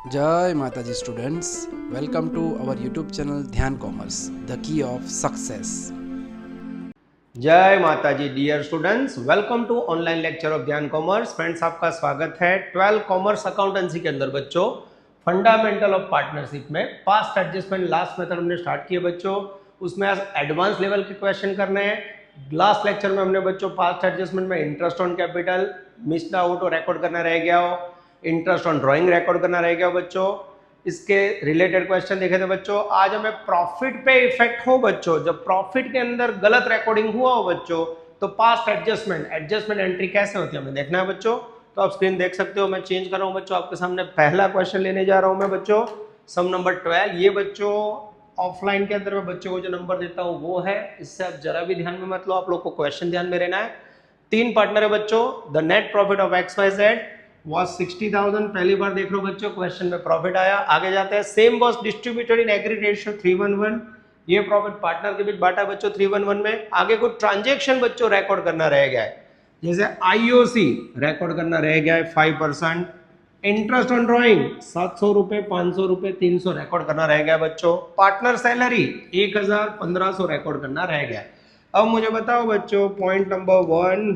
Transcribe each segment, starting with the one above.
जय माता जी students, welcome to our YouTube channel Dhyan commerce, the key of success. जय माता जी dear students, welcome to online lecture of Dhyan commerce. Friends, आपका स्वागत है 12 कॉमर्स अकाउंटेंसी के अंदर। बच्चों, फंडामेंटल ऑफ पार्टनरशिप में पास्ट एडजस्टमेंट लास्ट मेथड हमने स्टार्ट किया बच्चों। उसमें आज एडवांस लेवल के क्वेश्चन करने हैं। लास्ट लेक्चर में हमने बच्चों पास्ट एडजस्टमेंट में interest on capital missed out और रिकॉर्ड करना रह गया हो, इंटरेस्ट ऑन ड्रॉइंग रिकॉर्ड करना रह गया हो बच्चों। इसके रिलेटेड क्वेश्चन देखे थे बच्चों। आज हमें प्रॉफिट पे इफेक्ट हो बच्चों, जब प्रॉफिट के अंदर गलत रिकॉर्डिंग हुआ हो बच्चों, तो पास्ट एडजस्टमेंट एंट्री कैसे होती है हमें देखना है बच्चों। तो आप स्क्रीन देख सकते हो, मैं चेंज कर रहा हूं बच्चों आपके सामने। पहला क्वेश्चन लेने जा रहा हूं मैं बच्चों, सम नंबर 12। ये बच्चों ऑफलाइन के अंदर मैं बच्चों को जो नंबर देता हूं वो है, इससे आप जरा भी ध्यान में मत लो, आप लोग को क्वेश्चन ध्यान में रहना है। 3 पार्टनर है बच्चों। The net profit of XYZ was 60,000। पहली बार देख लो बच्चों, क्वेश्चन में प्रॉफिट आया। आगे जाते हैं। Same was distributed in agree ratio 3:1:1। ये प्रॉफिट पार्टनर के बीच बांटा बच्चों 3:1:1 में। आगे कुछ ट्रांजेक्शन बच्चों रिकॉर्ड करना रह गया है, जैसे IOC रिकॉर्ड करना रह गया है 5%। इंटरेस्ट ऑन ड्रॉइंग 700 रुपए, 500 रुपए, 300 रिकॉर्ड करना रह गया बच्चों। पार्टनर सैलरी 1000, 1500 रिकॉर्ड करना रह गया। अब मुझे बताओ बच्चों, पॉइंट नंबर 1,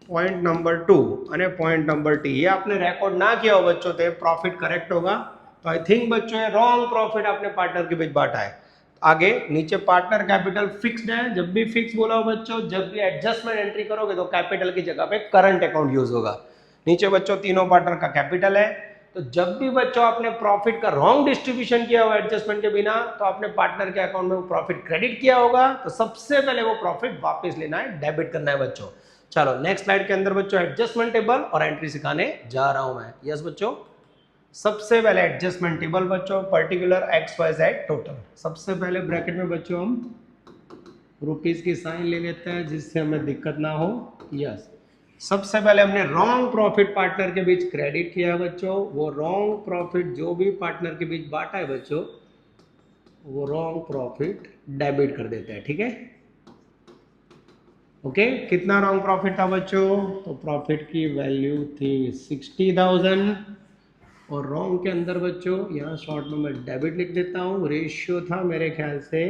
पॉइंट नंबर 2 અને पॉइंट नंबर टी, ये आपने रिकॉर्ड ना किया हो बच्चों तो प्रॉफिट करेक्ट होगा। तो आई थिंक बच्चों ये रॉन्ग प्रॉफिट आपने पार्टनर के बीच बांटा है। आगे नीचे पार्टनर कैपिटल फिक्स्ड है। जब भी फिक्स बोला हो बच्चों, जब भी एडजस्टमेंट एंट्री करोगे तो कैपिटल की जगह पे करंट अकाउंट यूज होगा। नीचे बच्चों तीनों पार्टनर का कैपिटल है। तो जब भी बच्चों आपने प्रॉफिट का रॉन्ग डिस्ट्रीब्यूशन किया हुआ एडजस्टमेंट के बिना, तो आपने पार्टनर के अकाउंट में वो प्रॉफिट क्रेडिट किया होगा। तो सबसे पहले वो प्रॉफिट वापस लेना है, डेबिट करना है बच्चों। चलो नेक्स्ट स्लाइड के अंदर बच्चों एडजस्टमेंट टेबल और एंट्री सिखाने जा रहा हूं मैं। यस बच्चों, सबसे पहले एडजस्टमेंट टेबल बच्चों, पर्टिकुलर XYZ टोटल। सबसे पहले ब्रैकेट में बच्चों हम रुपीस की साइन ले लेते हैं, जिससे हमें दिक्कत ना हो। यस, सबसे पहले हमने रॉन्ग प्रॉफिट पार्टनर के बीच क्रेडिट किया बच्चों। वो रॉन्ग प्रॉफिट जो भी पार्टनर के बीच बांटा है बच्चों, वो रॉन्ग प्रॉफिट डेबिट कर देते हैं। ठीक है, ओके। कितना रॉन्ग प्रॉफिट था बच्चों? तो प्रॉफिट की वैल्यू थी 60,000 और रॉन्ग के अंदर बच्चों यहाँ शॉर्ट में मैं डेबिट लिख देता हूँ। रेशियो था मेरे ख्याल से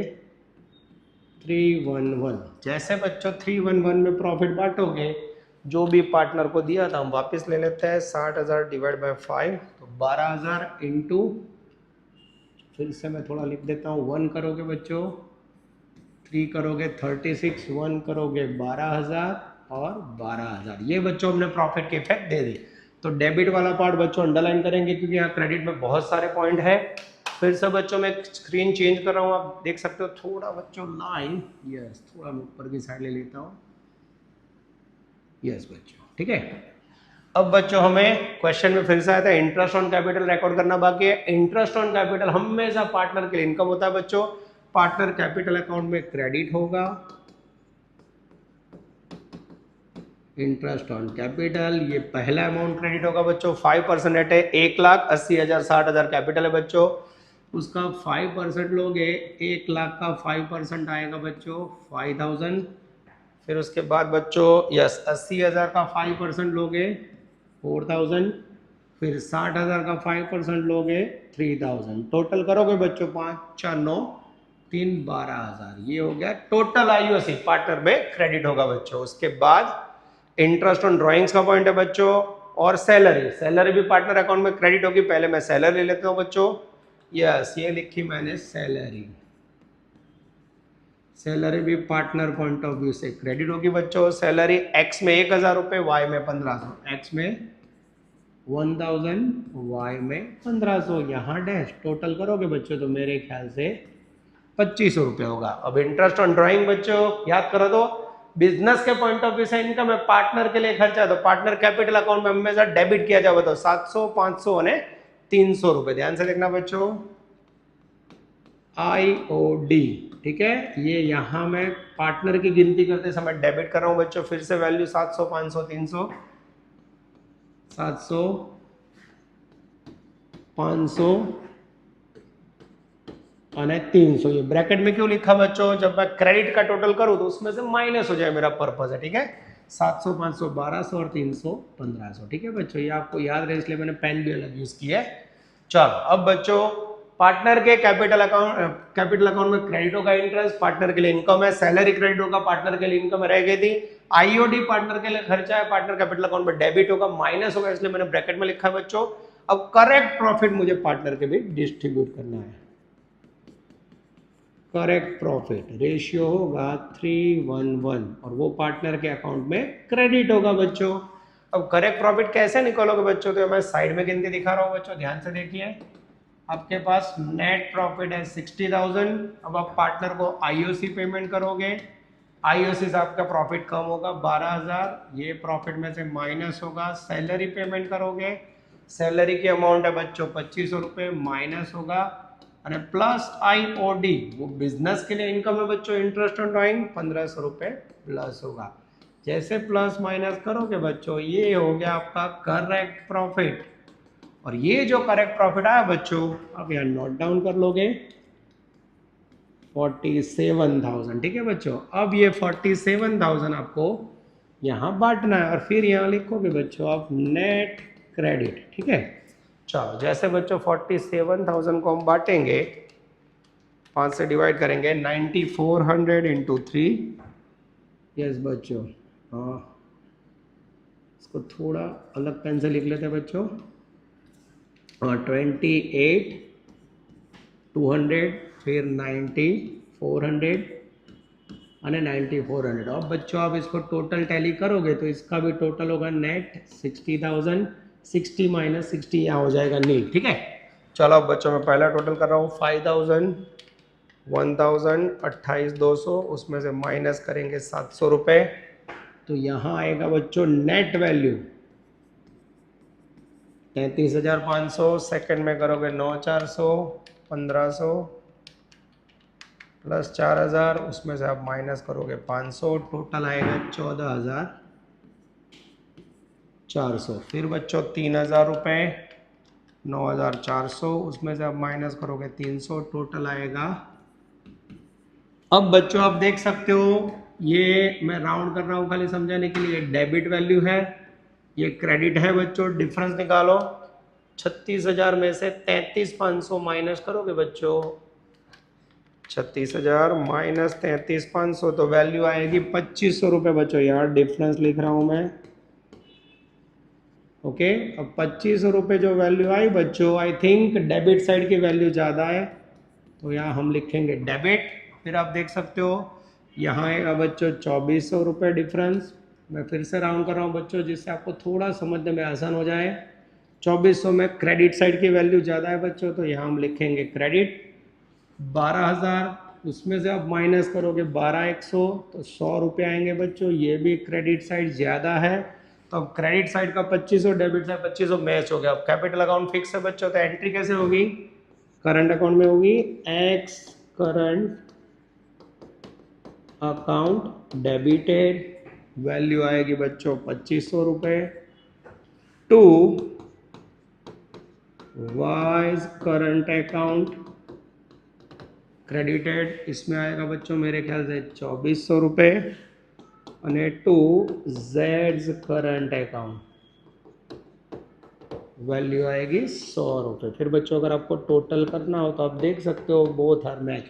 3:1:1। जैसे बच्चों 3:1:1 में प्रॉफिट बांटोगे, जो भी पार्टनर को दिया था हम वापस ले लेते हैं। 60,000 डिवाइड बाय 5, तो 12,000 इंटू, फिर से मैं थोड़ा लिख देता हूँ, 1 करोगे बच्चों 3 करोगे 36, 1 करोगे 12,000 और 12,000। ये बच्चों हमने प्रॉफिट के इफेक्ट दे दी। तो डेबिट वाला पार्ट बच्चों अंडरलाइन करेंगे, क्योंकि यहाँ क्रेडिट में बहुत सारे पॉइंट है। फिर से बच्चों मैं स्क्रीन चेंज कर रहा हूँ, आप देख सकते हो। थोड़ा बच्चों लाइन, यस, थोड़ा मैं ऊपर की साइड ले लेता हूँ। यस बच्चों, ठीक है। अब बच्चों हमें क्वेश्चन में फिर से आया था, इंटरेस्ट ऑन कैपिटल रिकॉर्ड करना बाकी है। इंटरेस्ट ऑन कैपिटल हमेशा पार्टनर के लिए इनकम होता है बच्चों। पार्टनर कैपिटल अकाउंट में क्रेडिट होगा। इंटरेस्ट ऑन कैपिटल, ये पहला अमाउंट क्रेडिट होगा बच्चों। 5% रेट है, 1,80,000 60,000 कैपिटल है बच्चों। उसका 5% लोगे, 1,00,000 का 5% आएगा बच्चों 5,000। फिर उसके बाद बच्चों यस 80,000 का 5% लोगे 4,000। फिर 60,000 का 5% लोगे 3,000। टोटल करोगे बच्चों 5 4 9 3 12,000। ये हो गया टोटल IOC पार्टनर में क्रेडिट होगा बच्चों। उसके बाद इंटरेस्ट ऑन ड्रॉइंग्स का पॉइंट है बच्चों, और सैलरी भी पार्टनर अकाउंट में क्रेडिट होगी। पहले मैं सैलरी ले लेता हूं बच्चों। यस, ये लिखी मैंने सैलरी भी पार्टनर पॉइंट ऑफ व्यू से क्रेडिट होगी बच्चों। सैलरी X में 1,000 रुपए, Y में 1,500। X में 1,000, Y में 1,500। यहाँ डैश टोटल करोगे बच्चों तो मेरे ख्याल से 2,500 रुपए होगा। अब इंटरेस्ट ऑन ड्रॉइंग बच्चों याद करो तो बिजनेस के पॉइंट ऑफ व्यू से इनकम है, पार्टनर के लिए खर्चा है, तो पार्टनर कैपिटल अकाउंट में हमेशा डेबिट किया जाए। तो 700, 500 और 300 रुपए। ध्यान से देखना बच्चों, IOD, ठीक है। ये यहां मैं पार्टनर की गिनती करते समय डेबिट कर रहा हूं बच्चों। फिर से वैल्यू 700, 500, 300, 700, 500 और 300। ये ब्रैकेट में क्यों लिखा बच्चों? जब मैं क्रेडिट का टोटल करूं तो उसमें से माइनस हो जाए, मेरा पर्पस है। ठीक है, 700, 500, 1200 और 300, 1500। ठीक है बच्चों, ये आपको याद रहे इसलिए मैंने पेन भी अलग यूज किया है। चलो अब बच्चों, पार्टनर के कैपिटल अकाउंट में क्रेडिट होगा इंटरेस्ट, पार्टनर के लिए इनकम है, सैलरी क्रेडिट होगा, पार्टनर के लिए इनकम रह गई थी, आईओडी पार्टनर के लिए खर्चा है, पार्टनर कैपिटल अकाउंट में डेबिट होगा, माइनस होगा इसलिए मैंने ब्रैकेट में लिखा है बच्चों। अब करेक्ट प्रॉफिट मुझे पार्टनर के भी डिस्ट्रीब्यूट करना है। करेक्ट प्रॉफिट रेशियो होगा 3:1 और वो पार्टनर के अकाउंट में क्रेडिट होगा बच्चों। अब करेक्ट प्रॉफिट कैसे निकालोगे बच्चों, तो मैं साइड में गिनती दिखा रहा हूं बच्चों, ध्यान से देखिए। आपके पास नेट प्रॉफिट है 60,000। अब आप पार्टनर को आईओसी पेमेंट करोगे, आईओसी से आपका प्रॉफिट कम होगा 12,000, ये प्रॉफिट में से माइनस होगा। सैलरी पेमेंट करोगे, सैलरी की अमाउंट है बच्चों 2500 रुपये, माइनस होगा और प्लस आईओडी वो बिजनेस के लिए इनकम है बच्चों, इंटरेस्ट ऑन ड्राइंग 1500 रुपये प्लस होगा। जैसे प्लस माइनस करोगे बच्चों, ये हो गया आपका करेक्ट प्रॉफिट। और ये जो करेक्ट प्रॉफिट आया बच्चों, आप यहाँ नोट डाउन कर लोगे 47,000। ठीक है बच्चों, अब ये 47,000 आपको यहाँ बांटना है और फिर यहाँ लिखोगे बच्चों आप नेट क्रेडिट। ठीक है, चलो जैसे बच्चों 47,000 को हम बांटेंगे, 5 से डिवाइड करेंगे, 9400 इंटू 3। यस बच्चों, हाँ इसको थोड़ा अलग पेन से लिख लेते हैं बच्चों। 28 200 फिर 90 400 और 9400। अब बच्चों आप इसको टोटल टैली करोगे तो इसका भी टोटल होगा नेट 60,000। 60 माइनस 60 यहाँ हो जाएगा नील। ठीक है, चलो अब बच्चों मैं पहला टोटल कर रहा हूँ 5,000, 1,000, 28,200, उसमें से माइनस करेंगे 700 रुपये, तो यहाँ आएगा बच्चों नेट वैल्यू 33,500। सेकंड में करोगे 9,400, 1,500 प्लस 4,000, उसमें से आप माइनस करोगे 500, टोटल आएगा 14,400। फिर बच्चों 3,000 रुपये, 9,400, उसमें से आप माइनस करोगे 300, टोटल आएगा। अब बच्चों आप देख सकते हो, ये मैं राउंड कर रहा हूँ खाली समझाने के लिए, डेबिट वैल्यू है, ये क्रेडिट है बच्चों। डिफरेंस निकालो, 36,000 में से 33,500 माइनस करोगे बच्चों, 36,000 माइनस 33,500 तो वैल्यू आएगी 2,500 रुपये बच्चों। यहाँ डिफरेंस लिख रहा हूँ मैं। ओके, अब 2,500 रुपये जो वैल्यू आई बच्चों, आई थिंक डेबिट साइड की वैल्यू ज़्यादा है तो यहाँ हम लिखेंगे डेबिट। फिर आप देख सकते हो यहाँ आएगा बच्चों 2,400 रुपये डिफरेंस। मैं फिर से राउंड कर रहा हूँ बच्चों जिससे आपको थोड़ा समझने में आसान हो जाए। 2,400 में क्रेडिट साइड की वैल्यू ज़्यादा है बच्चों तो यहाँ हम लिखेंगे क्रेडिट। 12,000, उसमें से आप माइनस करोगे 12,100 तो 100 रुपये आएंगे बच्चों, ये भी क्रेडिट साइड ज़्यादा है तो अब क्रेडिट साइड का 2,500, डेबिट साइड 2,500 मैच हो गया। अब कैपिटल अकाउंट फिक्स है बच्चों तो एंट्री कैसे होगी, करंट अकाउंट में होगी X current account debited, value आएगी बच्चों 2,500 रुपये, to Y's current account credited, इसमें आएगा बच्चों मेरे ख्याल से 2,400 रुपये, और टू जेड्स करंट अकाउंट वैल्यू आएगी 100 रुपये। फिर बच्चों अगर आपको टोटल करना हो तो आप देख सकते हो बोथ आर मैच।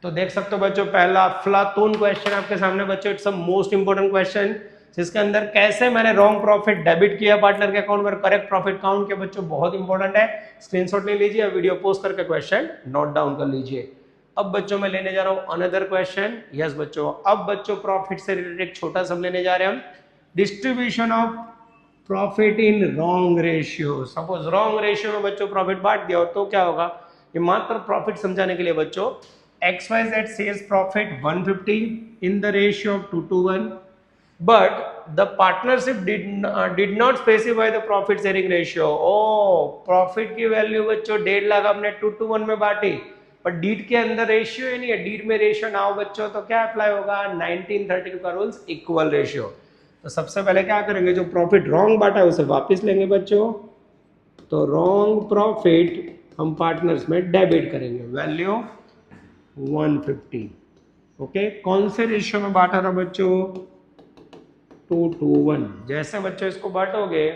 तो देख सकते हो बच्चों पहला अफलातून क्वेश्चन आपके सामने बच्चों, it's a most important question जिसके अंदर कैसे मैंने रॉन्ग प्रॉफिट डेबिट किया पार्टनर के अकाउंट में, करेक्ट प्रॉफिट काउंट किया बच्चों, बहुत इंपॉर्टेंट है। स्क्रीनशॉट ले लीजिए, वीडियो पोस्ट करके क्वेश्चन नोट डाउन कर लीजिए। अब बच्चों मैं लेने जा रहा हूं अनदर क्वेश्चन। यस बच्चों, अब बच्चों प्रॉफिट से रिलेटेड एक छोटा सा लेने जा रहे हैं हम, distribution of profit in wrong ratio. Suppose wrong ratio में बच्चों प्रॉफिट बांट दिया हो तो क्या होगा, ये मात्र प्रॉफिट समझाने के लिए बच्चों, XYZ sales profit 150 in the ratio of 2:1, but the partnership did not specify the profit sharing ratio. Profit की वैल्यू बच्चों 1.5 लाख आपने 2:1 में बांटी, पर डीड के अंदर रेशियो ही नहीं है, डीड में रेशियो ना हो बच्चों तो क्या अप्लाई होगा, 1932 का रूल्स, इक्वल रेशियो। तो सबसे पहले क्या करेंगे, जो प्रॉफिट रॉन्ग बांटा है उसे वापस लेंगे बच्चों, तो रॉन्ग प्रॉफिट हम पार्टनर्स में डेबिट करेंगे, वैल्यू 150। ओके, कौन से रेशियो में बांटा था बच्चों, 221। जैसे बच्चों इसको बांटोगे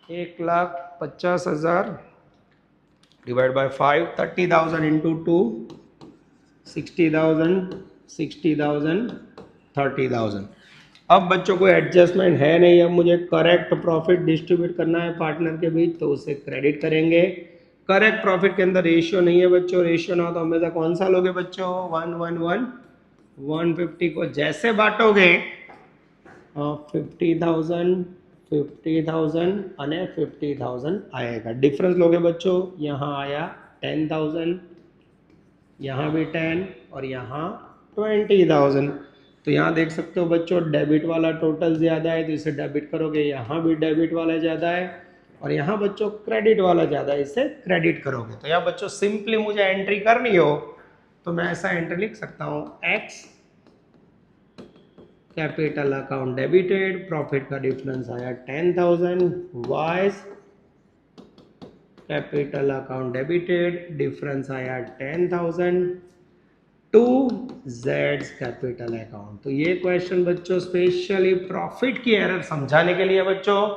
1,50,000 डिवाइड बाय 5, 30,000 इंटू 2, 60,000, 60,000, 30,000। अब बच्चों को एडजस्टमेंट है नहीं, अब मुझे करेक्ट प्रॉफिट डिस्ट्रीब्यूट करना है पार्टनर के बीच, तो उसे क्रेडिट करेंगे। करेक्ट प्रॉफिट के अंदर रेशियो नहीं है बच्चों, रेशियो ना हो तो हमेशा कौन सा लोगे बच्चों? 1 1 1। 150 को जैसे बांटोगे 50,000, 50,000 અને 50,000 आएगा। डिफरेंस लोगे बच्चों, यहाँ आया 10,000, यहाँ भी 10 और यहाँ 20,000। तो यहाँ देख सकते हो बच्चों डेबिट वाला टोटल ज़्यादा है, तो इसे डेबिट करोगे, यहाँ भी डेबिट वाला ज़्यादा है और यहाँ बच्चों क्रेडिट वाला ज़्यादा है, इसे क्रेडिट करोगे। तो यहाँ बच्चों सिंपली मुझे एंट्री करनी हो तो मैं ऐसा एंट्री लिख सकता हूँ, x capital account debited, profit का डिफरेंस आया 10,000, wise capital account debited, difference आया 10,000 टू जेड्स कैपिटल अकाउंट। तो ये क्वेश्चन बच्चों स्पेशली प्रॉफिट की एरर समझाने के लिए बच्चों।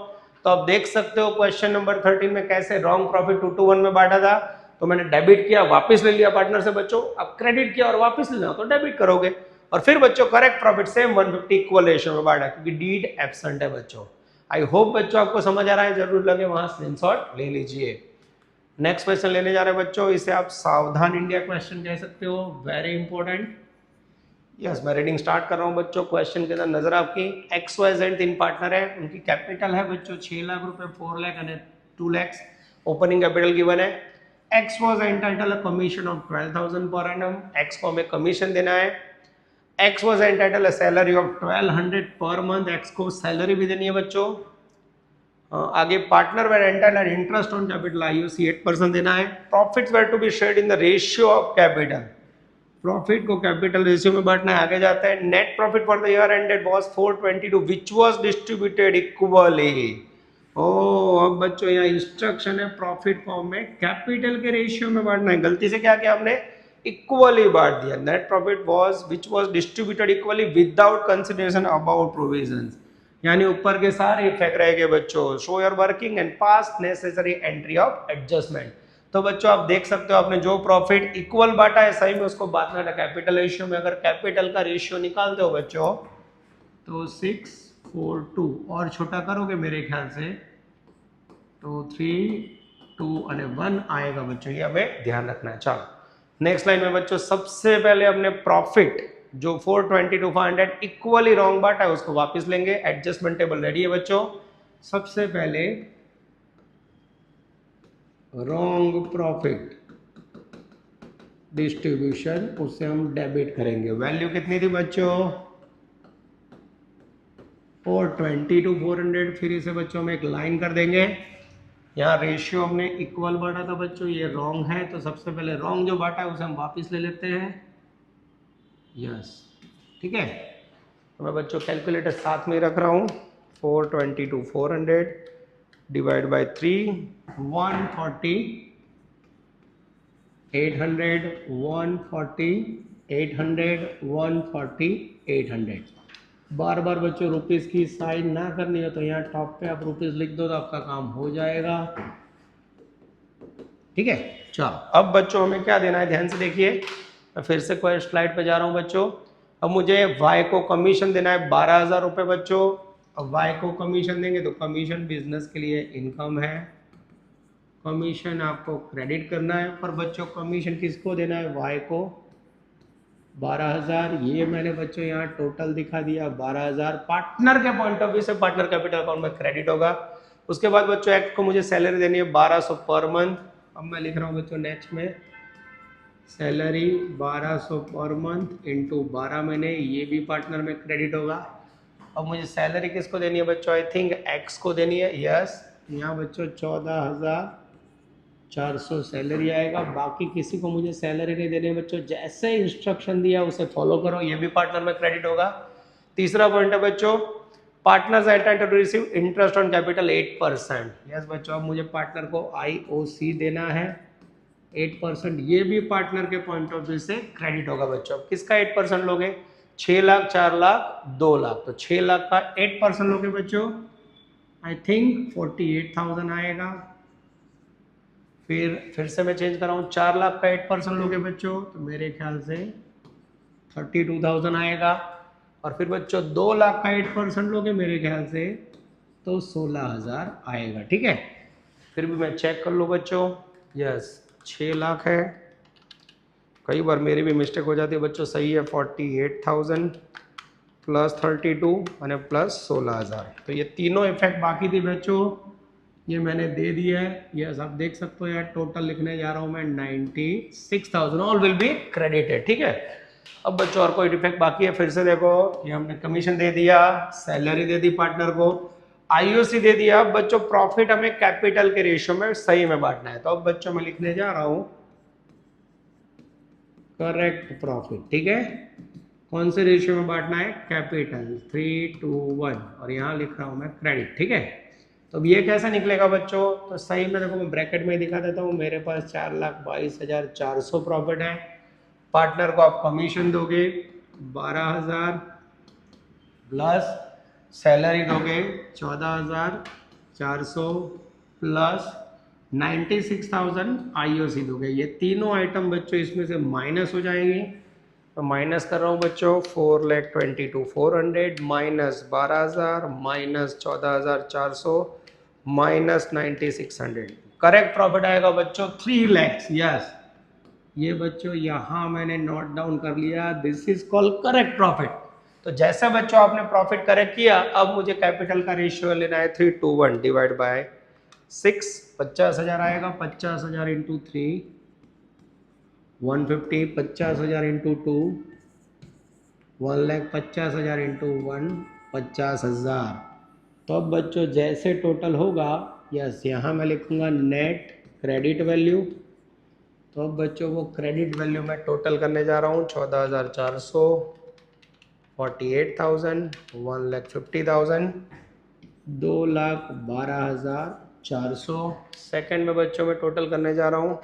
तो आप देख सकते हो क्वेश्चन नंबर 13 में कैसे रॉन्ग प्रॉफिट 221 में बांटा था। तो मैंने डेबिट किया, वापस ले लिया पार्टनर से बच्चों। अब क्रेडिट किया और वापस लेना तो डेबिट करोगे। और फिर बच्चों correct profit same 150 equal ratio में बांटा, क्योंकि डीड एब्सेंट है बच्चों। आई होप बच्चों आपको समझ आ रहा है, जरूर लगे वहां स्क्रीनशॉट ले लीजिए। नेक्स्ट क्वेश्चन लेने जा रहे हैं बच्चों, इसे आप सावधान इंडिया क्वेश्चन कह सकते हो, वेरी इंपॉर्टेंट। यस, मैं रीडिंग स्टार्ट कर रहा हूं बच्चों। क्वेश्चन के अंदर नजर आपकी एक्स वाई जेड 3 पार्टनर है, उनकी कैपिटल है बच्चों 6 लाख रुपए, 4 लाख और 2 लाख। ओपनिंग कैपिटल गिवन है। X was entitle a commission of 12,000 per annum. X को हमें कमीशन देना है। X was entitle a salary of 1200 per month. X को सैलरी भी देनी है बच्चों। आगे partner were entitled interest on capital IOC 8% देना है। Profits were to be shared in the ratio of capital. Profit को कैपिटल रेशियो में बांटना है। आगे जाता है, net profit for the year ended was 422 which was distributed equally. अब बच्चों यहाँ इंस्ट्रक्शन है प्रॉफिट को हमें कैपिटल के रेशियो में बांटना है। गलती से क्या किया हमने? इक्वली बांट दिया। Net profit was which was distributed equally without consideration about provisions, यानी ऊपर के सारे इफेक्ट रहेंगे बच्चों। Show your working and past necessary entry of adjustment. तो बच्चों आप देख सकते हो आपने जो प्रॉफिट इक्वल बांटा है सही में उसको बांटना है कैपिटल रेशियो में। अगर कैपिटल का रेशियो निकालते हो बच्चों तो 642 और छोटा करोगे मेरे ख्याल से तो 3, 2 और 1 आएगा बच्चों, ये हमें ध्यान रखना है। चलो नेक्स्ट लाइन में बच्चों सबसे पहले हमने प्रॉफिट जो 422 500 इक्वली रॉन्ग बांटा है उसको वापस लेंगे। एडजस्टमेंट टेबल रेडी है बच्चों। सबसे पहले रॉन्ग प्रॉफिट डिस्ट्रीब्यूशन, उससे हम डेबिट करेंगे। वैल्यू कितनी थी बच्चों? 422 400। फिर इसे बच्चों में एक लाइन कर देंगे। यहाँ रेशियो हमने इक्वल बांटा था बच्चों, ये रॉन्ग है, तो सबसे पहले रॉन्ग जो बांटा है उसे हम वापस ले लेते हैं। यस, ठीक है। तो मैं बच्चों कैलकुलेटर साथ में रख रहा हूँ। 422 400 डिवाइड बाय 3, 140 800 140 800 140 800। बार बार बच्चों रुपीस की साइन ना करनी हो तो यहाँ टॉप पे आप रुपीस लिख दो तो आपका काम हो जाएगा, ठीक है। चलो अब बच्चों हमें क्या देना है ध्यान से देखिए। मैं फिर से कोई स्लाइड पे जा रहा हूँ बच्चों। अब मुझे वाई को कमीशन देना है 12,000 रुपये बच्चों। अब वाई को कमीशन देंगे तो कमीशन बिजनेस के लिए इनकम है, कमीशन आपको क्रेडिट करना है। पर बच्चों कमीशन किसको देना है? वाई को 12,000। ये मैंने बच्चों यहाँ टोटल दिखा दिया 12,000। पार्टनर के पॉइंट ऑफ व्यू से पार्टनर कैपिटल अकाउंट में क्रेडिट होगा। उसके बाद बच्चों एक्स को मुझे सैलरी देनी है 1200 पर मंथ। अब मैं लिख रहा हूँ बच्चों नेक्स्ट में सैलरी 1200 पर मंथ इंटू 12 महीने, ये भी पार्टनर में क्रेडिट होगा। अब मुझे सैलरी किसको देनी है बच्चों? आई थिंक एक्स को देनी है। यस, यहाँ बच्चों 14,400 सैलरी आएगा। बाकी किसी को मुझे सैलरी नहीं देनी है बच्चों। जैसे इंस्ट्रक्शन दिया उसे फॉलो करो, ये भी पार्टनर में क्रेडिट होगा। तीसरा पॉइंट है बच्चों partners entitled to receive interest on capital 8%। Yes बच्चों, अब मुझे पार्टनर को आईओसी देना है 8%। ये भी पार्टनर के पॉइंट ऑफ व्यू से क्रेडिट होगा बच्चों। किसका 8% लोगे? 6 लाख, 4 लाख, 2 लाख, तो 6 लाख का 8% लोगे बच्चों, आई थिंक 48,000 आएगा। फिर से मैं चेंज कर रहा हूँ, 4 लाख का 8% लोगे बच्चों तो मेरे ख्याल से 32,000 आएगा। और फिर बच्चों 2 लाख का 8% लोगे मेरे ख्याल से तो 16,000 आएगा। ठीक है, फिर भी मैं चेक कर लो बच्चों, यस 6 लाख है, कई बार मेरी भी मिस्टेक हो जाती है बच्चों, सही है 48,000 प्लस 32 और प्लस 16,000, तो ये तीनों इफेक्ट बाकी थी बच्चों, ये मैंने दे दिया है। यस आप देख सकते हो यार, टोटल लिखने जा रहा हूँ मैं 96,000, ऑल विल बी क्रेडिटेड। ठीक है, अब बच्चों और कोई डिफेक्ट बाकी है, फिर से देखो, ये हमने कमीशन दे दिया, सैलरी दे दी पार्टनर को, आईओसी दे दिया। अब बच्चों प्रॉफिट हमें कैपिटल के रेशियो में सही में बांटना है, तो अब बच्चों मैं लिखने जा रहा हूं करेक्ट प्रॉफिट। ठीक है, कौन से रेशियो में बांटना है, कैपिटल 3:1, और यहां लिख रहा हूं मैं क्रेडिट। ठीक है, तो अब ये कैसे निकलेगा बच्चों, तो सही में देखो मैं ब्रैकेट में दिखा देता हूँ, मेरे पास 4,22,400 प्रॉफिट है, पार्टनर को आप कमीशन दोगे 12,000 प्लस सैलरी दोगे 14,400 प्लस 96,000 आईओसी दोगे। ये तीनों आइटम बच्चों इसमें से माइनस हो जाएंगे, तो माइनस कर रहा हूँ बच्चों, 4,22,400 minus 12,000 minus 14,400 minus 9600, correct profit आएगा बच्चों 3 लाख। यस ये बच्चों यहाँ मैंने नोट डाउन कर लिया, this is called correct profit. तो जैसे बच्चों आपने प्रॉफिट करेक्ट किया, अब मुझे कैपिटल का रेशियो लेना है 3:1 डिवाइड बाय 6, 50,000 आएगा, 50,000 इंटू 3 150, 50,000 इंटू 2 1,50,000, 50,000 इंटू 1 50,000। तो अब बच्चों जैसे टोटल होगा, यस यहाँ मैं लिखूंगा नेट क्रेडिट वैल्यू, तो अब बच्चों वो क्रेडिट वैल्यू मैं टोटल करने जा रहा हूँ, 14,400, 48,000, 1,50,000, 2,12,400। सेकेंड में बच्चों मैं टोटल करने जा रहा हूँ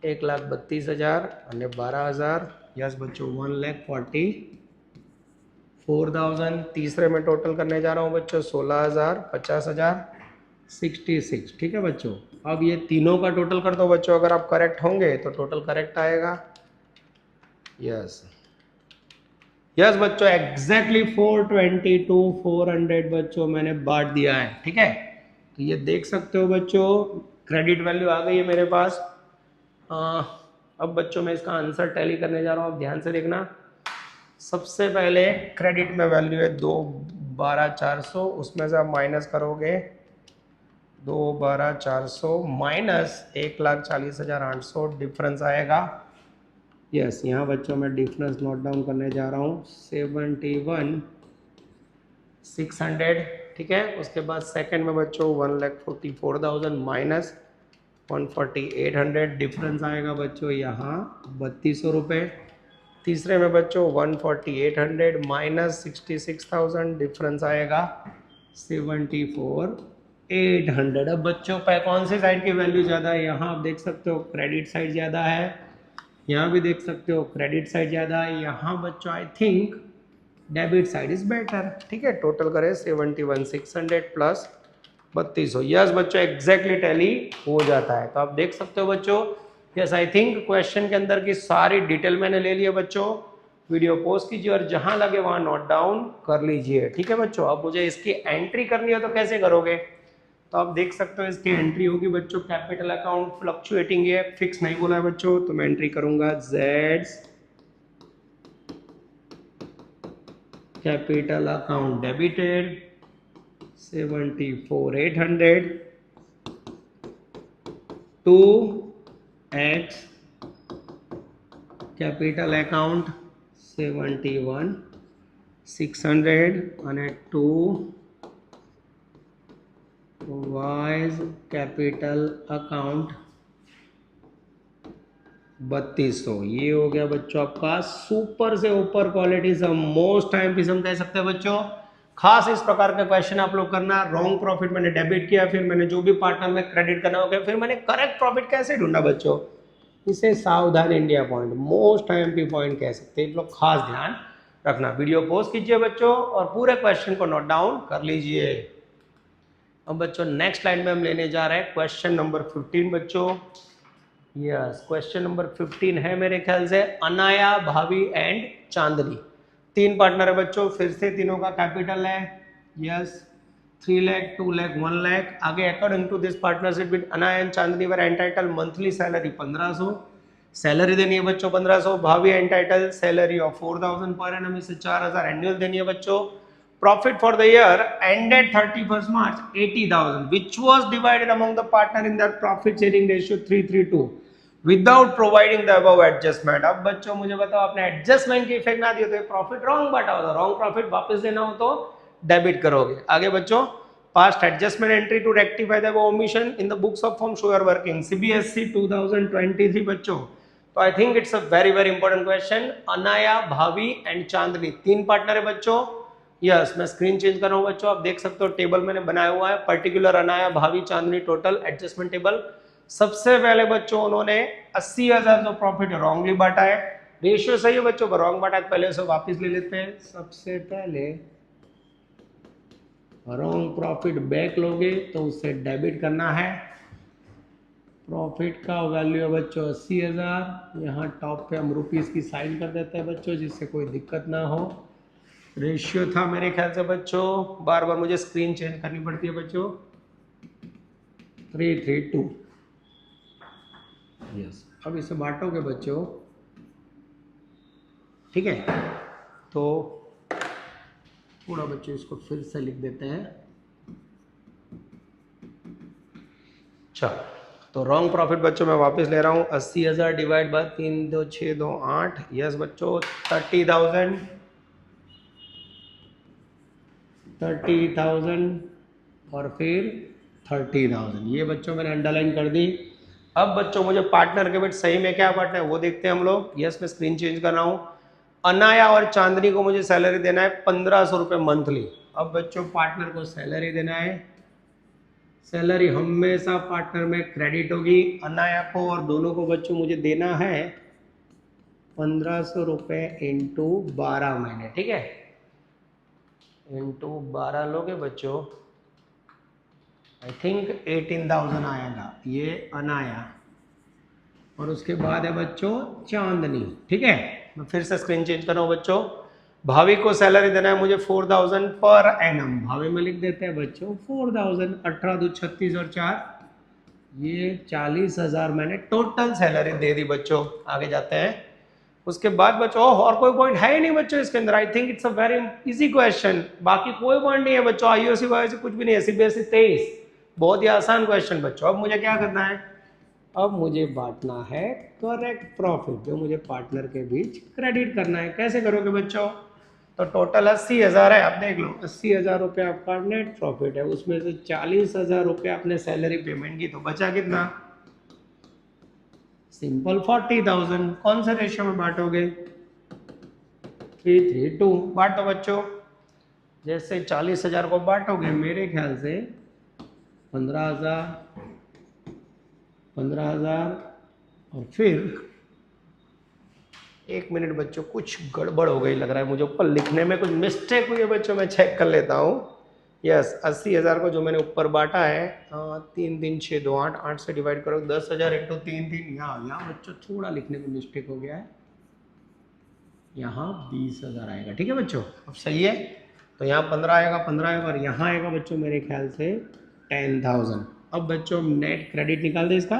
1,32,000 और 12,000, यस बच्चों 1,44,000। तीसरे में टोटल करने जा रहा हूँ बच्चों 16,000, 50,000, 66। ठीक है बच्चों, अब ये तीनों का टोटल कर दो बच्चों, अगर आप करेक्ट होंगे तो टोटल करेक्ट आएगा। यस यस बच्चों एग्जैक्टली 422,400 बच्चों मैंने बांट दिया है। ठीक है, तो ये देख सकते हो बच्चों, क्रेडिट वैल्यू आ गई है मेरे पास। अब बच्चों मैं इसका आंसर टैली करने जा रहा हूँ, आप ध्यान से देखना। सबसे पहले क्रेडिट में वैल्यू है 2,12,400, उसमें से आप माइनस करोगे 2,12,400 माइनस 1,40,800, डिफरेंस आएगा। यस यहाँ बच्चों मैं डिफरेंस नोट डाउन करने जा रहा हूँ 71,600। ठीक है, उसके बाद सेकंड में बच्चों 1,44,000 माइनस 1,48,000, डिफरेंस आएगा बच्चों यहाँ 3,200 रुपये। तीसरे में बच्चों 1,48,000 माइनस 66,000, डिफरेंस आएगा 74,800। अब बच्चों पे कौन सी साइड की वैल्यू ज़्यादा है, यहाँ आप देख सकते हो क्रेडिट साइड ज़्यादा है, यहाँ भी देख सकते हो क्रेडिट साइड ज़्यादा है, यहाँ बच्चों I think debit side is better. ठीक है, टोटल करें 71,600 प्लस 3,200, यस बच्चों एग्जैक्टली टैली हो जाता है। तो आप देख सकते हो बच्चों, यस आई थिंक क्वेश्चन के अंदर की सारी डिटेल मैंने ले ली है बच्चों। वीडियो पॉज कीजिए और जहां लगे वहां नोट डाउन कर लीजिए। ठीक है बच्चों, अब मुझे इसकी एंट्री करनी हो तो कैसे करोगे, तो आप देख सकते हो इसकी एंट्री होगी बच्चों, कैपिटल अकाउंट फ्लक्चुएटिंग है, फिक्स नहीं बोला है बच्चों, तो मैं एंट्री करूंगा जेड्स capital account debited 74,800 to X capital account 71,600 અને 2 वाइज कैपिटल अकाउंट 3,200। ये हो गया बच्चों आपका सुपर से ऊपर क्वालिटी सम, मोस्ट टाइम भी हम कह सकते हैं बच्चों। खास इस प्रकार का क्वेश्चन आप लोग करना, रॉन्ग प्रॉफिट मैंने डेबिट किया, फिर मैंने जो भी पार्टनर में क्रेडिट करना होगा, फिर मैंने करेक्ट प्रॉफिट कैसे ढूंढा बच्चों, इसे सावधान India point, most time P point कह सकते हैं, लोग खास ध्यान रखना। वीडियो पॉज कीजिए बच्चों और पूरे क्वेश्चन को नोट डाउन कर लीजिए। अब बच्चों नेक्स्ट लाइन में हम लेने जा रहे हैं क्वेश्चन नंबर 15 बच्चों। यस, क्वेश्चन नंबर 15 है मेरे ख्याल से Anaya, Bhavi and Chandni. 3 partner है बच्चों, फिर से तीनों का कैपिटल है यस 3 लाख 2 लाख 1 लाख। आगे according to this partnership with Anaya and Chandni were entitle monthly salary 1500, salary देनी है बच्चों 1500। भावी entitle salary of 4000 per annum, इसे 4000 एनुअल देनी है बच्चों। Profit for the year ended 31st March 80,000, which was divided among the partner in their profit sharing ratio 3:3:2 without providing the above adjustment। अब बच्चों मुझे बताओ, आपने एडजस्टमेंट की इफेक्ट ना दिए तो प्रॉफिट रॉन्ग बांटा होता, रॉन्ग प्रॉफिट वापस देना हो तो डेबिट करोगे। आगे बच्चों, past adjustment entry to rectify the omission in the books of form show your working, CBSE 2023 बच्चों। तो I think it's a very very important question. Anaya, Bhavi and Chandni 3 partner है बच्चों। यस, मैं स्क्रीन चेंज कर रहा हूं बच्चों, आप देख सकते हो टेबल मैंने बनाया हुआ है, पर्टिकुलर अनाया, भावी, चांदनी टोटल एडजस्टमेंट टेबल। सबसे पहले बच्चों उन्होंने 80,000 जो प्रॉफिट रॉन्गली बांटा है, रेशियो सही है बच्चों, पर रॉन्ग बांटा है, पहले उसे वापस ले लेते हैं। सबसे पहले रॉन्ग प्रॉफिट बैक लोगे तो उसे डेबिट करना है। प्रॉफिट का वैल्यू है बच्चों 80,000, यहाँ टॉप पे हम रुपीस की साइन कर देते हैं बच्चों, जिससे कोई दिक्कत ना हो। रेशियो था मेरे ख्याल से बच्चों, बार बार मुझे स्क्रीन चेंज करनी पड़ती है बच्चों, 3:3:2। यस, अब इसे बांटोगे बच्चों, ठीक है। तो थोड़ा बच्चों इसको फिर से लिख देते हैं। चलो, तो रॉन्ग प्रॉफिट बच्चों मैं वापस ले रहा हूँ, 80,000 डिवाइड बाय 3 2 6 2 8। यस बच्चों, 30,000 और फिर 30,000, ये बच्चों मैंने अंडरलाइन कर दी। अब बच्चों मुझे पार्टनर के बीच सही में क्या पार्टनर है वो देखते हैं हम लोग। यस, मैं स्क्रीन चेंज कर रहा हूँ। अनाया और चांदनी को मुझे सैलरी देना है 1500 रुपये मंथली। अब बच्चों पार्टनर को सैलरी देना है, सैलरी हमेशा पार्टनर में क्रेडिट होगी। अनाया को और दोनों को बच्चों मुझे देना है 1500 रुपये इंटू 12 महीने, ठीक है। इंटू 12 लोगे बच्चों, आई थिंक 18,000 आएगा, ये अनाया। और उसके बाद है बच्चों चांदनी, ठीक है। मैं फिर से स्क्रीन चेंज कर रहा हूँ बच्चों। भावी को सैलरी देना है मुझे 4,000 पर एनम, भावी में लिख देते हैं बच्चों 4,000, 18 2 36 और 4, ये 40,000 मैंने टोटल सैलरी दे दी बच्चों। आगे जाते हैं। उसके बाद बच्चों और कोई पॉइंट है ही नहीं बच्चों इसके अंदर, आई think it's a very easy question, बाकी कोई पॉइंट नहीं है बच्चों, आईओसी वाईओसी कुछ भी नहीं है, CBSE 23, बहुत ही आसान क्वेश्चन बच्चों। अब मुझे क्या करना है, अब मुझे बांटना है करेक्ट प्रॉफिट, जो मुझे पार्टनर के बीच क्रेडिट करना है। कैसे करोगे बच्चों, तो टोटल 80,000 है, आप देख लो 80,000 रुपये आपका नेट प्रॉफिट है, उसमें से 40,000 रुपये आपने सैलरी पेमेंट की, तो बचा कितना, सिंपल 40,000। कौन से रेशियो में बांटोगे, 3:3:2 बांटो बच्चों। जैसे 40,000 को बांटोगे मेरे ख्याल से 15,000 और फिर 1 मिनट बच्चों, कुछ गड़बड़ हो गई लग रहा है मुझे, ऊपर लिखने में कुछ मिस्टेक हुई है बच्चों, मैं चेक कर लेता हूँ। यस, 80,000 को जो मैंने ऊपर बांटा है 3 3 6 2 8, 8 से डिवाइड करो, 10,000 इंटू 3 3, यहाँ बच्चों थोड़ा लिखने में मिस्टेक हो गया है, यहाँ 20,000 आएगा, ठीक है बच्चों। अब सही है, तो यहाँ 15 आएगा, 15 आएगा, और यहाँ आएगा बच्चों मेरे ख्याल से 10,000। अब बच्चों नेट क्रेडिट निकाल दे इसका,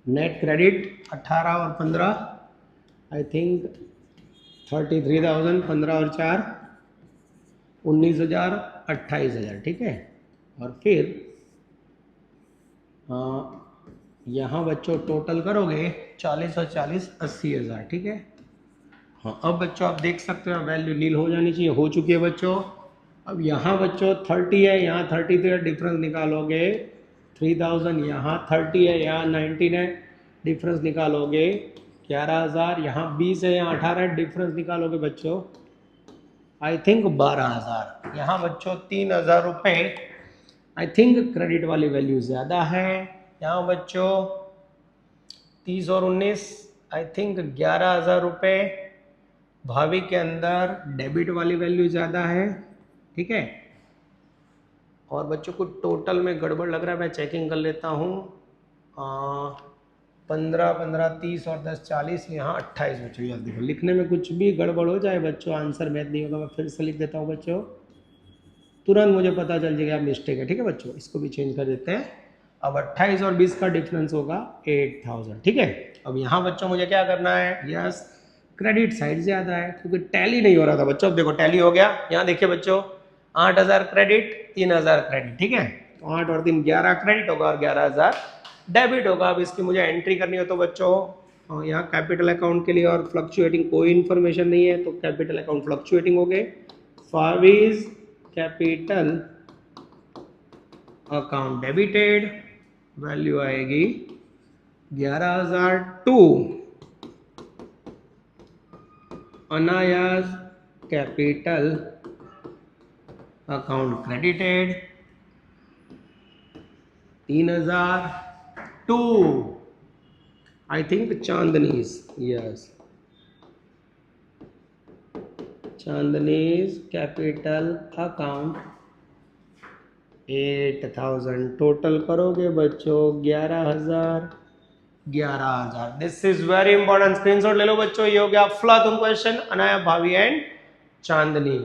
नेट क्रेडिट 18 और 15, आई थिंक 33,000, 15 और 4 19,000, 28,000, ठीक है। और फिर यहाँ बच्चों टोटल करोगे 40 और 40 80,000, ठीक है। हाँ, अब बच्चों आप देख सकते हो वैल्यू नील हो जानी चाहिए, हो चुकी है बच्चों। अब यहाँ बच्चों 30 है, यहाँ 33 डिफरेंस निकालोगे, 3,000 यहाँ 30 है, यहाँ 19 है, डिफरेंस निकालोगे 11,000, यहाँ 20 है, यहाँ 18 डिफरेंस निकालोगे बच्चों आई थिंक 12,000। यहाँ बच्चों 3,000 रुपये आई थिंक क्रेडिट वाली वैल्यू ज़्यादा है। यहाँ बच्चों 30 और 19 आई थिंक 11,000 रुपये भावी के अंदर डेबिट वाली वैल्यू ज़्यादा है, ठीक है। और बच्चों को टोटल में गड़बड़ लग रहा है, मैं चेकिंग कर लेता हूँ। 15 15 30 और 10 40, यहाँ 28 बच्चों। याद देखो लिखने में कुछ भी गड़बड़ हो जाए बच्चों, आंसर मैच नहीं होगा, मैं फिर से लिख देता हूँ बच्चों, तुरंत मुझे पता चल जाएगा मिस्टेक है, ठीक है बच्चों। इसको भी चेंज कर देते हैं। अब 28 और 20 का डिफरेंस होगा 8000, ठीक है। अब यहाँ बच्चों मुझे क्या करना है, यस क्रेडिट साइड ज़्यादा है क्योंकि टैली नहीं हो रहा था बच्चों। अब देखो टैली हो गया, यहाँ देखिए बच्चों 8000 क्रेडिट 3000 क्रेडिट, ठीक है। तो 8 और 3 11 क्रेडिट होगा और 11000 डेबिट होगा। अब इसकी मुझे एंट्री करनी हो तो बच्चों यहाँ कैपिटल अकाउंट के लिए और फ्लक्चुएटिंग कोई इन्फॉर्मेशन नहीं है, तो कैपिटल अकाउंट फ्लक्चुएटिंग हो गए। 5 is capital account debited, value आएगी 11002। अनायास capital account credited 3002। I think Chandni's, yes Chandni's capital account 8000। Total करोगे बच्चों 11000। This is very important, screenshot ले लो बच्चों। ये हो गया flaw question, Anaya Bhavi and Chandni.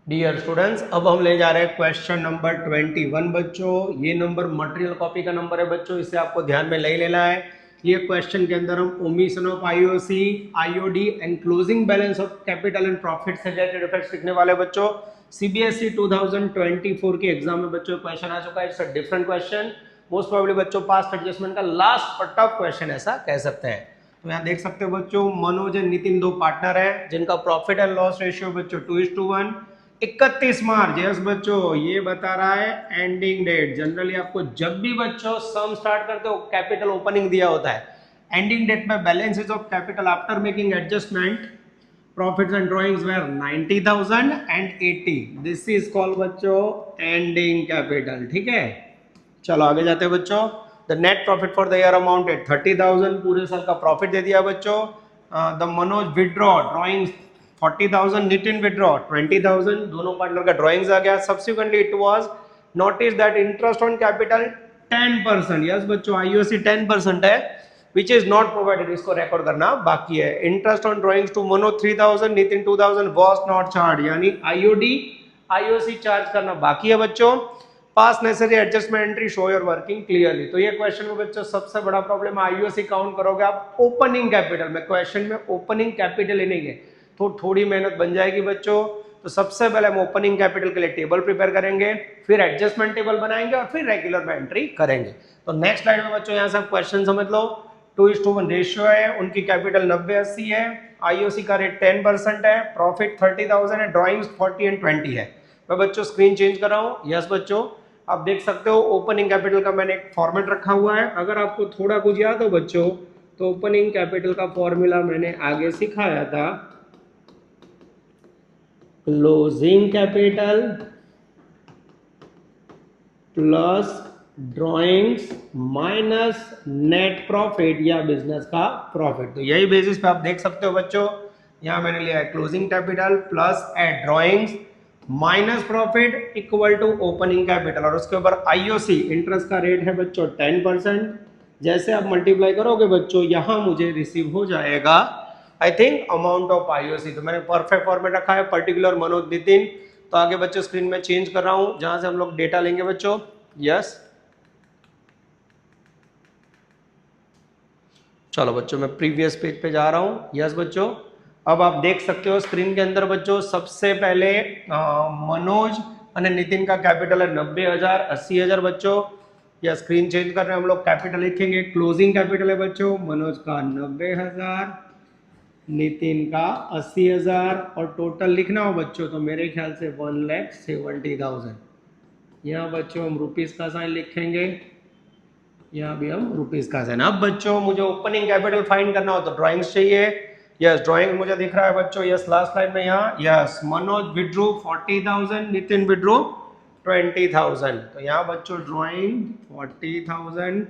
Dear students, अब हम ले जा रहे हैं क्वेश्चन नंबर 21 बच्चों। ये नंबर मटेरियल कॉपी का नंबर है बच्चों, इसे आपको ध्यान में ले लेना है। ये क्वेश्चन के अंदर हम omission of IOC, IOD and closing balance of capital and profit से रिलेटेड इफेक्ट्स लिखने वाले बच्चों। सीबीएसई 2024 के एग्जाम में बच्चों क्वेश्चन आ चुका है। It's a different question, most probably बच्चों पास्ट एडजस्टमेंट का लास्ट और टफ क्वेश्चन ऐसा कह सकते हैं। तो यहाँ देख सकते हो बच्चों, मनोज एंड नितिन दो पार्टनर हैं जिनका प्रॉफिट एंड लॉस रेशियो बच्चों 2:1। 31 मार्च, यस बच्चों ये बता रहा है एंडिंग डेट। जनरली आपको जब भी बच्चों सम स्टार्ट करते हो कैपिटल ओपनिंग दिया होता है, एंडिंग डेट में balances of capital after making adjustment profits and drawings were 90,000 and 80। This is called बच्चों एंडिंग कैपिटल, ठीक है। चलो आगे जाते हैं बच्चों। The net profit for the year amounted 30,000, पूरे साल का प्रॉफिट दे दिया बच्चों। The Manoj withdraw drawings 40,000, Nitin withdraw 20,000, दोनों पार्टनर का ड्रॉइंग्स आ गया। Subsequently it was notice that interest on capital 10%, yes बच्चों आईओसी 10% है, विच इज नॉट प्रोवाइडेड, इसको रिकॉर्ड करना बाकी है। Interest on drawings to Manoj 3,000, Nitin 2,000 was not charge, यानी आईओडी आईओसी चार्ज करना बाकी है बच्चों। Pass necessary adjustment entry show your working clearly. तो ये क्वेश्चन में बच्चों सबसे बड़ा प्रॉब्लम है, आईओसी काउंट करोगे आप ओपनिंग कैपिटल में, क्वेश्चन में ओपनिंग कैपिटल ही नहीं है, तो थोड़ी मेहनत बन जाएगी बच्चों। तो सबसे पहले हम ओपनिंग कैपिटल के लिए टेबल प्रिपेयर करेंगे, फिर एडजस्टमेंट टेबल बनाएंगे और फिर रेगुलर में एंट्री करेंगे। तो नेक्स्ट स्लाइड में बच्चों यहाँ से क्वेश्चन समझ लो। 2:1 रेशियो है, उनकी कैपिटल 90-80 है, आईओसी का रेट 10% है, प्रॉफिट 30,000 है, ड्रॉइंग्स 40 एंड 20 है। मैं बच्चों स्क्रीन चेंज कर रहा हूँ, यस बच्चों आप देख सकते हो ओपनिंग कैपिटल का मैंने एक फॉर्मेट रखा हुआ है। अगर आपको थोड़ा कुछ याद हो बच्चों तो ओपनिंग कैपिटल का फॉर्मूला मैंने आगे सिखाया था, closing capital plus drawings minus net profit या बिजनेस का प्रॉफिट। तो यही बेसिस पे आप देख सकते हो बच्चों, यहां मैंने लिया है closing capital plus at drawings minus profit equal to opening capital, और उसके ऊपर आईओसी इंटरेस्ट का रेट है बच्चों 10%। जैसे आप मल्टीप्लाई करोगे बच्चों, यहां मुझे रिसीव हो जाएगा I think amount of IOC. तो मैंने परफेक्ट फॉर्मेट रखा है, पर्टिकुलर मनोज नितिन। तो आगे बच्चों स्क्रीन में चेंज कर रहा हूं जहां से हम लोग डेटा लेंगे बच्चों, यस चलो बच्चों मैं प्रीवियस पेज पे जा रहा हूं, यस बच्चों अब आप देख सकते हो स्क्रीन के अंदर बच्चों सबसे पहले मनोज और नितिन का कैपिटल है 90,000 80,000 बच्चों। या स्क्रीन चेंज कर रहे हैं हम लोग, कैपिटल लिखेंगे, क्लोजिंग कैपिटल है बच्चों मनोज का 90,000 नितिन का 80,000 और टोटल लिखना हो बच्चों तो मेरे ख्याल से 1,70,000। यहाँ बच्चों हम रुपीज का साइन लिखेंगे, यहाँ भी हम रुपीज का साइन। अब बच्चों मुझे ओपनिंग कैपिटल फाइंड करना हो तो ड्राइंग्स चाहिए, यस ड्राइंग मुझे दिख रहा है बच्चों, यस लास्ट स्लाइड में यहाँ, yes Manoj withdrew 40,000 Nitin withdrew 20,000। तो यहाँ बच्चों ड्राइंग 40,000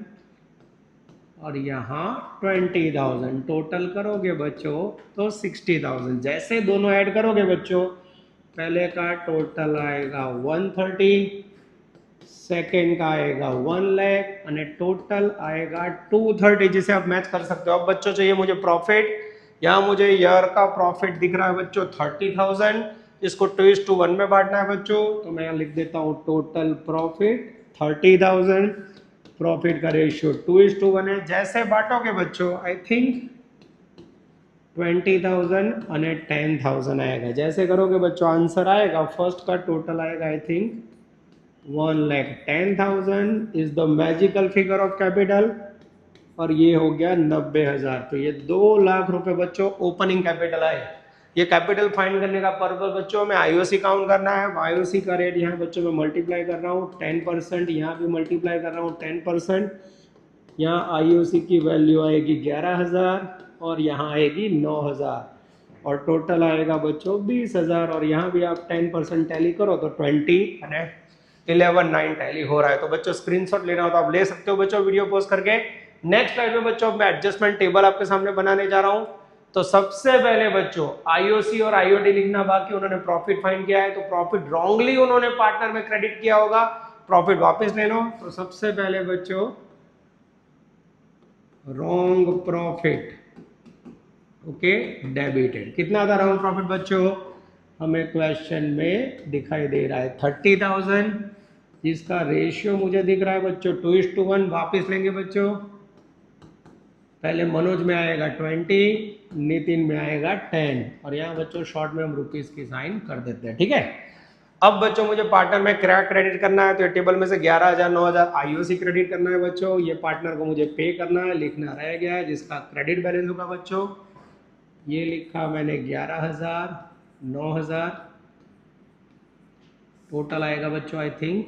और यहाँ 20,000। टोटल करोगे बच्चों तो 60,000। जैसे दोनों ऐड करोगे बच्चों, पहले का टोटल आएगा 130, सेकेंड का आएगा 1 लाख और टोटल आएगा 230, जिसे आप मैच कर सकते हो। अब बच्चों चाहिए मुझे प्रॉफिट। यहाँ मुझे ईयर का प्रॉफिट दिख रहा है बच्चों 30,000, इसको 2:1 में बांटना है बच्चों, तो मैं यहाँ लिख देता हूँ टोटल प्रॉफिट 30,000। प्रॉफिट का रेशियो 2:1 है। जैसे बांटोगे बच्चों आई थिंक 20,000 और 10,000 आएगा। जैसे करोगे बच्चों आंसर आएगा, फर्स्ट का टोटल आएगा I think 1,10,000 is the magical figure of capital, और ये हो गया 90,000। तो ये 2 लाख रुपए बच्चों ओपनिंग कैपिटल आए। ये कैपिटल फाइंड करने का पर्पज बच्चों में आईओसी काउंट करना है। आईओसी का रेट यहाँ बच्चों में मल्टीप्लाई कर रहा हूँ 10%, यहाँ भी मल्टीप्लाई कर रहा हूँ 10%। यहाँ आईओसी की वैल्यू आएगी 11,000 और यहाँ आएगी 9,000 और टोटल आएगा बच्चों 20,000। और यहाँ भी आप 10% टैली करो तो 11,9 टैली हो रहा है। तो बच्चों स्क्रीनशॉट लेना हो तो आप ले सकते हो बच्चों वीडियो पोस्ट करके। नेक्स्ट स्लाइड में बच्चों मैं एडजस्टमेंट टेबल आपके सामने बनाने जा रहा हूं। तो सबसे पहले बच्चों आईओसी और आईओडी लिखना बाकी, उन्होंने प्रॉफिट फाइंड किया है तो प्रॉफिट रॉन्गली उन्होंने पार्टनर में क्रेडिट किया होगा, प्रॉफिट वापस ले लो। तो सबसे पहले बच्चों रॉन्ग प्रॉफिट, ओके, डेबिटेड। कितना था रॉन्ग प्रॉफिट बच्चों? हमें क्वेश्चन में दिखाई दे रहा है 30,000, जिसका रेशियो मुझे दिख रहा है बच्चों 2:1। वापस लेंगे बच्चों, पहले मनोज में आएगा 20, नितिन में आएगा 10 और यहाँ बच्चों शॉर्ट में हम रुपीस की साइन कर देते हैं, ठीक है। अब बच्चों मुझे पार्टनर में क्रेडिट करना है, तो ये टेबल में से 11,000 9,000 आईओसी क्रेडिट करना है बच्चों। ये पार्टनर को मुझे पे करना है, लिखना रह गया है, जिसका क्रेडिट बैलेंस होगा बच्चों ये लिखा मैंने 11,000 9,000। टोटल आएगा बच्चों आई थिंक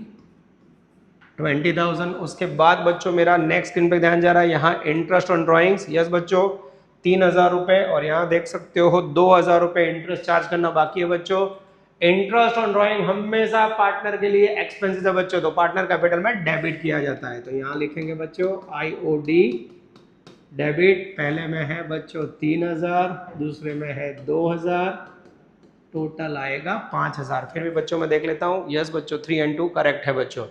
20,000। उसके बाद बच्चों मेरा नेक्स्ट स्क्रीन पे ध्यान जा रहा है, यहाँ इंटरेस्ट ऑन ड्राइंग्स, यस बच्चों 3,000 रुपए और यहाँ देख सकते हो 2,000 रुपए इंटरेस्ट चार्ज करना बाकी है बच्चों। इंटरेस्ट ऑन ड्राइंग हमेशा पार्टनर के लिए एक्सपेंसिव है बच्चों, तो पार्टनर कैपिटल में डेबिट किया जाता है। तो यहाँ लिखेंगे बच्चों आईओडी डेबिट। पहले में है बच्चों 3,000, दूसरे में है 2,000, टोटल आएगा 5,000। फिर भी बच्चों मैं देख लेता हूँ, यस बच्चों 3 and 2 करेक्ट है बच्चों।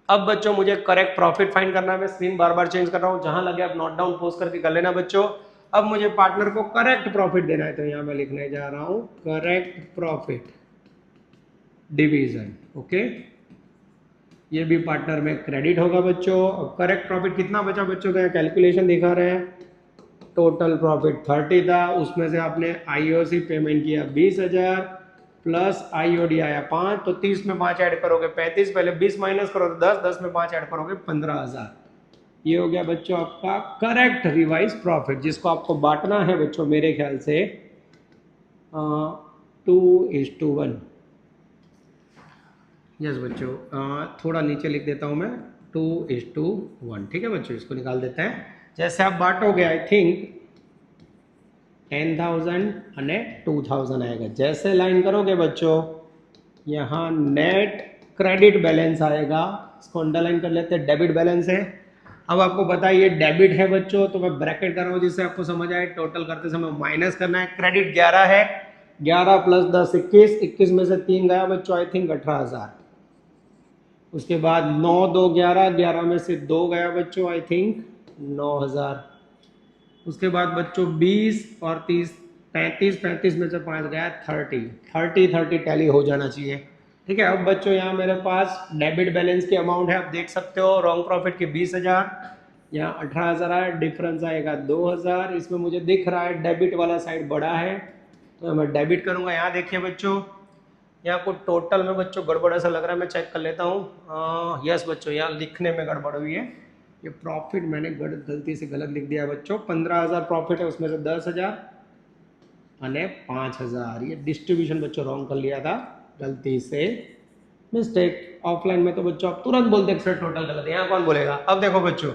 अब बच्चों मुझे करेक्ट प्रॉफिट फाइंड करना है। मैं स्क्रीन बार बार चेंज कर रहा हूँ, जहां लगे आप नोट डाउन पोस्ट करके कर लेना बच्चों। अब मुझे पार्टनर को करेक्ट प्रॉफिट देना है, तो यहाँ मैं लिखने जा रहा हूँ करेक्ट प्रॉफिट डिवीजन, ओके। ये भी पार्टनर में क्रेडिट होगा बच्चों। अब करेक्ट प्रॉफिट कितना बचा बच्चों का कैलकुलेशन दिखा रहे हैं। टोटल प्रॉफिट 30 था, उसमें से आपने आईओसी पेमेंट किया 20,000 प्लस आईओडी आया 5, तो 30 में 5 ऐड करोगे 35, पहले 20 माइनस करो तो 10, 10 में 5 ऐड करोगे 15,000। ये हो गया बच्चों आपका करेक्ट रिवाइज प्रॉफिट, जिसको आपको बांटना है बच्चों मेरे ख्याल से 2:1। यस बच्चों, थोड़ा नीचे लिख देता हूं मैं 2:1, ठीक है बच्चों। इसको निकाल देते हैं। जैसे आप बांटोगे आई थिंक 10,000 અને 2,000 आएगा। जैसे लाइन करोगे बच्चों यहाँ नेट क्रेडिट बैलेंस आएगा, इसको अंडरलाइन कर लेते हैं, डेबिट बैलेंस है। अब आपको पता है ये डेबिट है बच्चों, तो मैं ब्रैकेट कर रहा हूँ जिससे आपको समझ आए। टोटल करते समय माइनस करना है। क्रेडिट 11 है, 11 प्लस 10 21, 21 में से 3 गया बच्चों आई थिंक 18,000। उसके बाद 9 2 11, 11 में से 2 गया बच्चों आई थिंक 9,000। उसके बाद बच्चों 20 और 30 35, 35 में से 5 गया 30 टैली हो जाना चाहिए, ठीक है। अब बच्चों यहाँ मेरे पास डेबिट बैलेंस की अमाउंट है, आप देख सकते हो रॉन्ग प्रॉफिट की 20,000, यहाँ 18,000 आया, डिफरेंस आएगा 2,000। इसमें मुझे दिख रहा है डेबिट वाला साइड बड़ा है, तो मैं डेबिट करूँगा। यहाँ देखिए बच्चों, यहाँ को टोटल में बच्चों गड़बड़ ऐसा लग रहा है, मैं चेक कर लेता हूँ। यस बच्चों, यहाँ लिखने में गड़बड़ हुई है, ये प्रॉफिट मैंने गलती से गलत लिख दिया बच्चों। 15,000 प्रॉफिट है, उसमें से 10,000 અને 5,000 ये डिस्ट्रीब्यूशन बच्चों रॉन्ग कर लिया था गलती से, मिस्टेक। ऑफलाइन में तो बच्चों आप तुरंत बोलते सर टोटल गलत है, यहाँ कौन बोलेगा। अब देखो बच्चों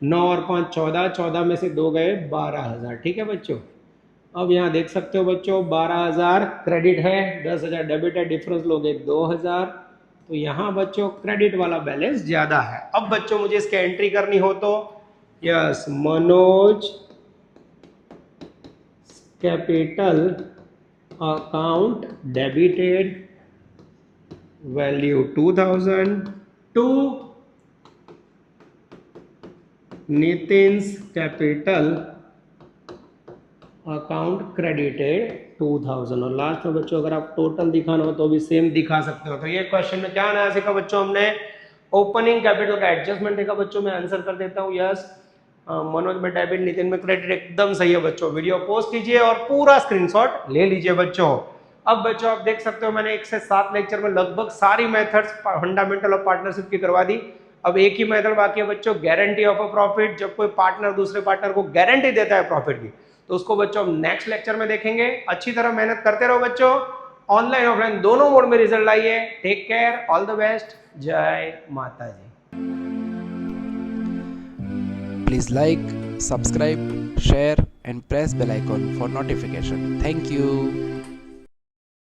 9 और 5 14, 14 में से 2 गए 12,000, ठीक है बच्चों। अब यहाँ देख सकते हो बच्चों 12,000 क्रेडिट है, 10,000 डेबिट है, डिफरेंस लोगे 2,000, तो यहाँ बच्चों क्रेडिट वाला बैलेंस ज्यादा है। अब बच्चों मुझे इसके एंट्री करनी हो तो yes, Manoj capital account debited value 2000 to Nitin's capital account credited 2000। और लास्ट में बच्चों अगर आप टोटल दिखाना हो तो भी सेम दिखा सकते हो। तो ये क्वेश्चन में क्या नया सीखा बच्चों हमने, ओपनिंग कैपिटल का एडजस्टमेंट देखा बच्चों। मैं आंसर कर देता हूँ, यस मनोज में डेबिट, नितिन में क्रेडिट, एकदम सही है बच्चों। वीडियो पोस्ट कीजिए और पूरा स्क्रीनशॉट ले लीजिए बच्चों। अब बच्चों आप देख सकते हो मैंने 1 से 7 लेक्चर में लगभग सारी मेथड्स फंडामेंटल ऑफ पार्टनरशिप की करवा दी। अब एक ही मेथड बाकी है बच्चों, गारंटी ऑफ अ प्रॉफिट। जब कोई पार्टनर दूसरे पार्टनर को गारंटी देता है प्रॉफिट की, तो उसको बच्चों हम नेक्स्ट लेक्चर में देखेंगे। अच्छी तरह मेहनत करते रहो बच्चों, ऑनलाइन ऑफलाइन दोनों मोड में रिजल्ट लाइए। Take care, all the best, जय माता जी। Please like, subscribe, share and press bell icon for notification. Thank you.